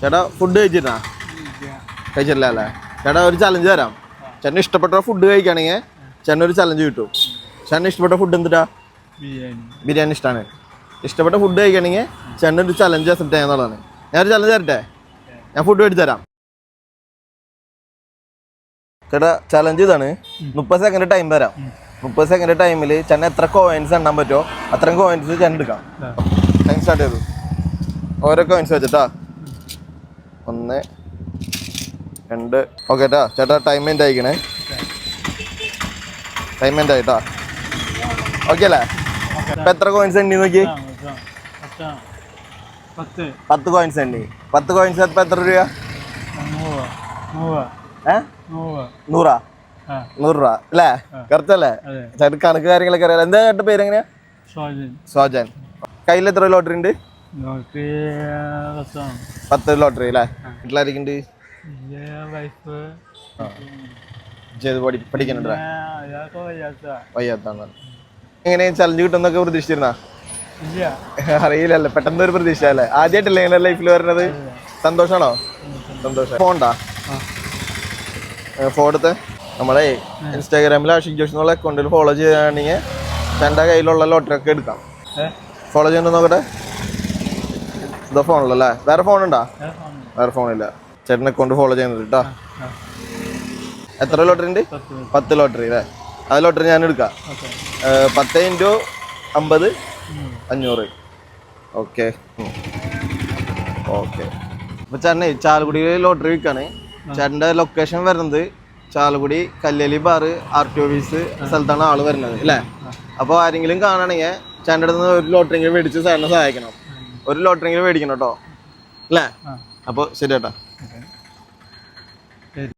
ചേട്ടാ ഫുഡ് കഴിച്ചിരുന്നാ? കഴിച്ചിട്ടില്ല അല്ലേ? ചേട്ടാ ഒരു ചലഞ്ച് തരാം. ചേട്ടന് ഇഷ്ടപ്പെട്ട ഫുഡ് കഴിക്കുകയാണെങ്കിൽ ചേട്ടന് ഒരു ചലഞ്ച് കിട്ടും. ചേട്ടന് ഇഷ്ടപ്പെട്ട ഫുഡ് എന്തിട്ടാ? ബിരിയാണി ഇഷ്ടമാണ്. ഇഷ്ടപ്പെട്ട ഫുഡ് കഴിക്കുകയാണെങ്കിൽ ചേട്ടൻ ഒരു ചലഞ്ച് അക്സെപ്റ്റ് ചെയ്യാന്നുള്ളതാണ്. ഞാനൊരു ചലഞ്ച് തരട്ടെ? ഞാൻ ഫുഡ് മേടിച്ച് തരാം. ചേട്ടാ ചലഞ്ച് ഇതാണ്. 30 സെക്കൻഡ് ടൈം തരാം. 30 സെക്കൻഡ് ടൈമിൽ ചേട്ടൻ എത്ര കോയിൻസ് എണ്ണാൻ പറ്റുമോ അത്രയും കോയിൻസ് ചേട്ടൻ എടുക്കാം. ടൈം സ്റ്റാർട്ട് ചെയ്തു. ഓരോ കോയിൻസ് വെച്ചിട്ടാ. 1 2 ഓക്കെ ട്ടാ. ചേട്ടാ ടൈം എൻഡ് ആയിക്കണേ. ടൈം എൻഡ് ആയിട്ടാ. ഓക്കെ അല്ലേ? ഇപ്പം എത്ര കോയിൻസ് എണ്ണി നോക്കി? 10 കോയിൻസ് എണ്ണി. 10 കോയിൻസ് ഇപ്പം എത്ര രൂപ? 100 രൂപ അല്ലേ? കറക്റ്റ് അല്ലേ? ചേട്ടൻ കണക്ക് കാര്യങ്ങളൊക്കെ അറിയാം. എന്താ ചേട്ടൻ്റെ പേര് എങ്ങനെയാ? സോജൻ. കയ്യിൽ എത്ര ലോട്ടറി ഉണ്ട്? 10 ലോട്ടറി അല്ലേ? വീട്ടിലായിരിക്കുന്നുണ്ട്? പഠിക്കുന്നുണ്ട്. വയ്യാത്താണ്. എങ്ങനെ ചലഞ്ച് കിട്ടുന്നൊക്കെ പ്രതീക്ഷിച്ചിരുന്നാ? അറിയില്ലല്ലേ, പെട്ടെന്ന് ഒരു പ്രതീക്ഷ അല്ലേ? ആദ്യമായിട്ടല്ലേ ഇങ്ങനെ ലൈഫിൽ വരുന്നത്? സന്തോഷമാണോ? സന്തോഷം. ഫോണ്ടാ ഫോണെടുത്ത് നമ്മളെ ഇൻസ്റ്റാഗ്രാമിൽ ആഷിഖ് ജോഷ് എന്നുള്ള അക്കൗണ്ടിൽ ഫോളോ ചെയ്യുകയാണെങ്കിൽ ചേട്ടൻ്റെ കയ്യിലുള്ള ലോട്ടറി ഒക്കെ എടുക്കാം. ഫോളോ ചെയ്യണ്ടോ നോക്കട്ടെ. ഇതാ ഫോണിലല്ലേ? വേറെ ഫോണുണ്ടോ? വേറെ ഫോണില്ല. ചേട്ടൻ അക്കൗണ്ട് ഫോളോ ചെയ്യുന്നത് കേട്ടോ. എത്ര ലോട്ടറി ഉണ്ട്? 10 ലോട്ടറി അല്ലേ? ആ ലോട്ടറി ഞാൻ എടുക്കാം. 10 × 50 500. Okay okay. അപ്പോൾ ചേട്ടനെ ചാലക്കുടി ലോട്ടറി വിൽക്കാണ്. ചേട്ടൻ്റെ ലൊക്കേഷൻ വരുന്നത് Chalakudy Kalleli bar RTO office സ്ഥലത്താണ് ആള് വരുന്നത് അല്ലേ? അപ്പോൾ ആരെങ്കിലും കാണുകയാണെങ്കിൽ ചേട്ടൻ്റെ അടുത്ത് നിന്ന് ഒരു ലോട്ടറിയെങ്കിലും മേടിച്ച് ചേട്ടനെ സഹായിക്കണം. ഒരു ലോട്ടറിയെങ്കിലും മേടിക്കണം കേട്ടോ അല്ലേ? അപ്പോൾ ശരി ചേട്ടാ.